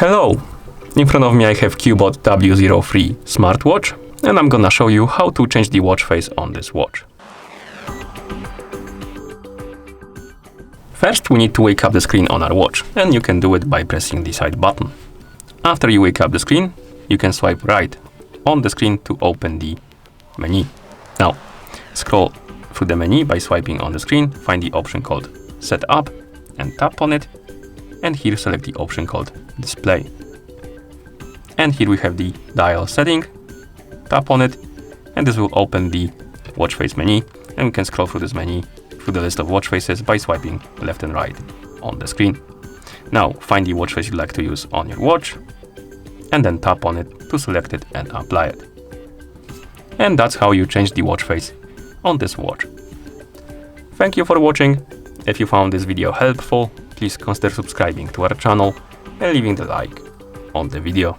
Hello! In front of me I have Cubot W03 smartwatch, and I'm gonna show you how to change the watch face on this watch. First we need to wake up the screen on our watch, and you can do it by pressing the side button. After you wake up the screen, you can swipe right on the screen to open the menu. Now, scroll through the menu by swiping on the screen, find the option called Setup and tap on it, and here select the option called Display. And here we have the dial setting, tap on it, and this will open the watch face menu, and we can scroll through this menu through the list of watch faces by swiping left and right on the screen. Now find the watch face you'd like to use on your watch, and then tap on it to select it and apply it. And that's how you change the watch face on this watch. Thank you for watching. If you found this video helpful, please consider subscribing to our channel and leaving the like on the video.